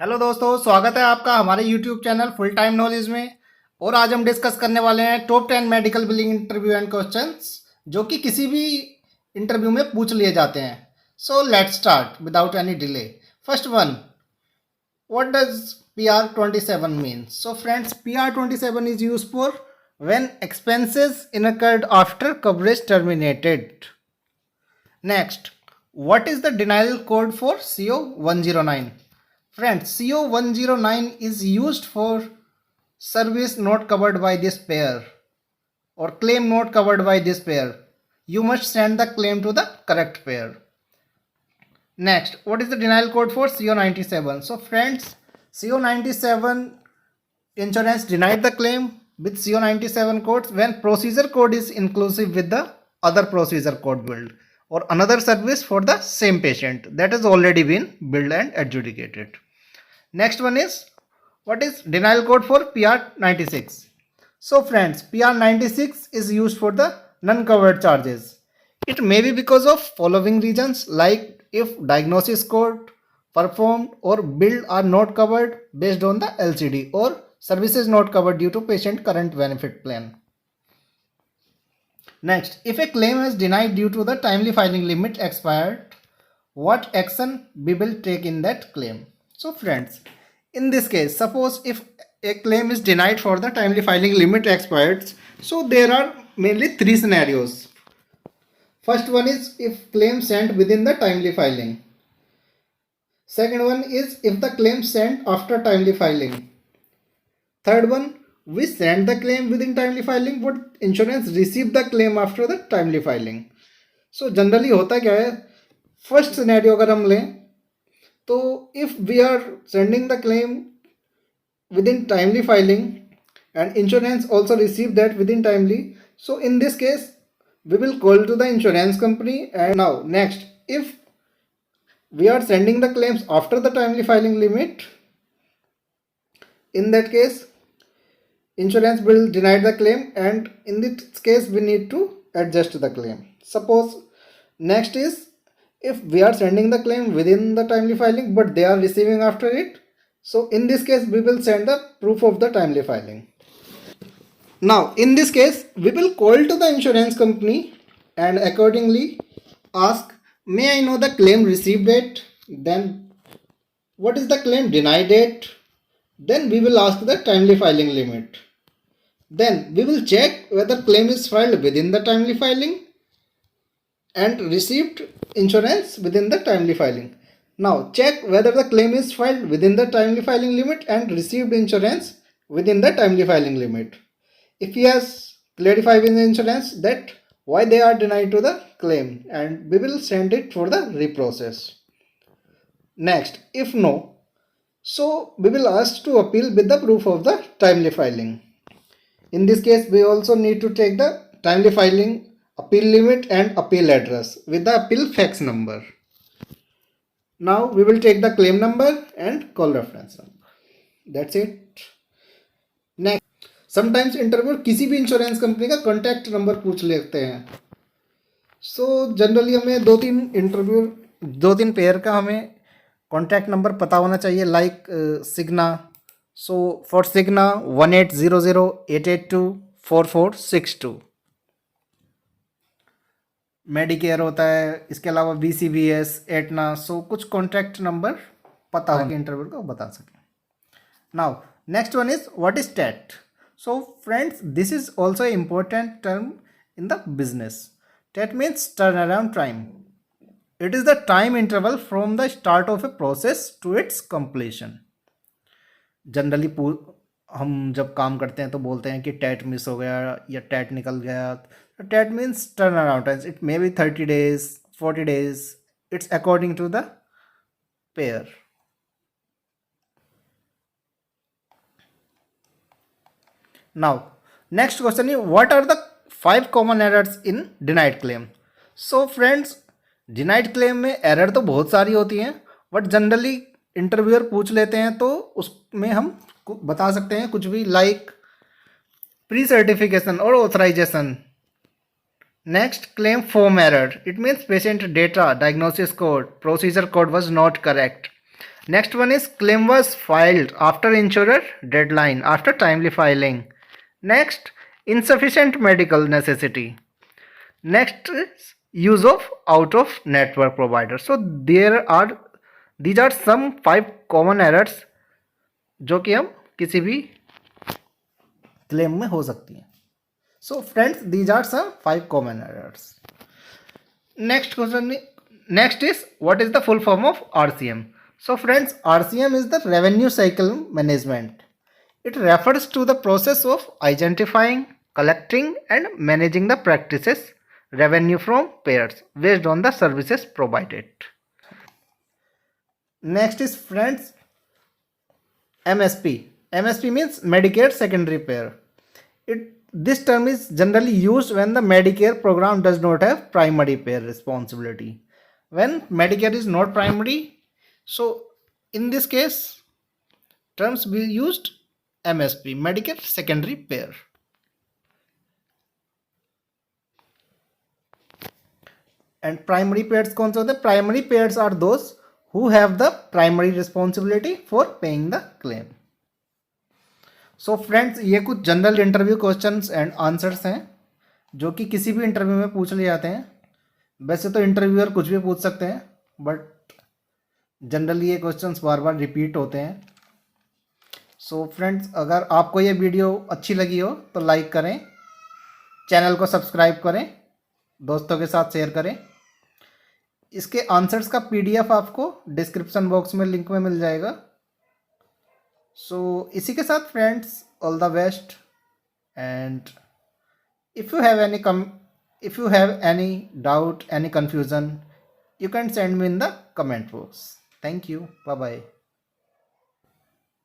Hello दोस्तों, स्वागत है आपका हमारे YouTube channel full time knowledge में। और आज हम डिस्कस करने वाले हैं top 10 medical billing interview and questions जो कि किसी भी इंटरव्यू में पूछ लिए जाते हैं। So let's start without any delay. First one, what does PR27 mean? So friends, PR27 is use for when expenses incurred after coverage terminated. Next, what is the denial code for CO109? Friends, CO109 is used for service not covered by this payer or claim not covered by this payer. You must send the claim to the correct payer. Next, what is the denial code for CO97? So friends, CO97 insurance denied the claim with CO97 codes when procedure code is inclusive with the other procedure code billed or another service for the same patient that has already been billed and adjudicated. Next one is, what is denial code for PR96? So friends, PR96 is used for the non-covered charges. It may be because of following reasons, like if diagnosis code, performed or billed are not covered based on the LCD, or services not covered due to patient current benefit plan. Next, if a claim is denied due to the timely filing limit expired, what action we will take in that claim? So friends, in this case, suppose if a claim is denied for the timely filing limit expired, so there are mainly three scenarios. First one is if claim sent within the timely filing. Second one is if the claim sent after timely filing. Third one, we send the claim within timely filing but insurance receive the claim after the timely filing. So generally होता क्या है, first scenario अगर हम लें तो if we are sending the claim within timely filing and insurance also receive that within timely, so in this case we will call to the insurance company. And now next, if we are sending the claims after the timely filing limit, in that case insurance will deny the claim, and in this case we need to adjust the claim. Suppose next is if we are sending the claim within the timely filing but they are receiving after it, so in this case we will send the proof of the timely filing. Now in this case we will call to the insurance company and accordingly ask, may I know the claim received date, then what is the claim denied date, then we will ask the timely filing limit. Then we will check whether claim is filed within the timely filing and received insurance within the timely filing. Now check whether the claim is filed within the timely filing limit and received insurance within the timely filing limit. If yes, clarify with the insurance that why they are denied to the claim and we will send it for the reprocess. Next, if no, so we will ask to appeal with the proof of the timely filing. In this case, we also need to take the timely filing appeal limit and appeal address with the appeal fax number. Now we will take the claim number and call reference number. That's it. Next, sometimes interview किसी भी insurance company का contact number पूछ लेते हैं. So generally हमें दो तीन pair का हमें कॉन्टैक्ट नंबर पता होना चाहिए, लाइक सिग्ना. सो फॉर सिग्ना 180088244462 मेडिकेयर होता है. इसके अलावा BCBS, एटना. सो कुछ कॉन्टैक्ट नंबर पता हो कि इंटरव्यू को बता सकें. Now next one is what is TAT. So friends, this is also important term in the business. TAT means turn around time. It is the time interval from the start of a process to its completion. Generally हम जब काम करते हैं तो बोलते हैं कि TET miss हो गया या टैट निकल गया. TAT means turn around time. It may be 30 days, 40 days. It's according to the payer. Now, next question is, what are the 5 common errors in denied claim? So friends, denied claim में error तो बहुत सारी होती हैं, but generally interviewer पूछ लेते हैं तो उसमें हम बता सकते हैं कुछ भी, लाइक प्री सर्टिफिकेशन और authorization. Next, claim form error. It means patient data, diagnosis code, procedure code was not correct. Next one is claim was filed after insurer deadline after timely filing. Next, insufficient medical necessity. Next is use of out of network provider. So these are some 5 common errors जो कि हम किसी भी claim में हो सकती हैं. So friends, these are some 5 common errors. Next is what is the full form of RCM? So friends, RCM is the revenue cycle management. It refers to the process of identifying, collecting and managing the practices revenue from payers based on the services provided. Next is friends, MSP. MSP means Medicare secondary payer. This term is generally used when the Medicare program does not have primary payer responsibility. When Medicare is not primary, so in this case, terms we used MSP, Medicare secondary payer. And primary payers कौन से होते हैं? Primary payers are those who have the primary responsibility for paying the claim. So friends, ये कुछ general interview questions and answers हैं जो कि किसी भी इंटरव्यू में पूछ लिए जाते हैं. वैसे तो इंटरव्यूअर कुछ भी पूछ सकते हैं, बट जनरली ये क्वेश्चंस बार बार रिपीट होते हैं. सो फ्रेंड्स, अगर आपको ये वीडियो अच्छी लगी हो तो लाइक करें, चैनल को सब्सक्राइब करें, दोस्तों के साथ शेयर करें. इसके आंसर्स का PDF आपको डिस्क्रिप्शन बॉक्स में लिंक में मिल जाएगा. सो इसी के साथ friends, all the best. And if you have any doubt, any confusion, you can send me in the comment box. Thank you. Bye bye.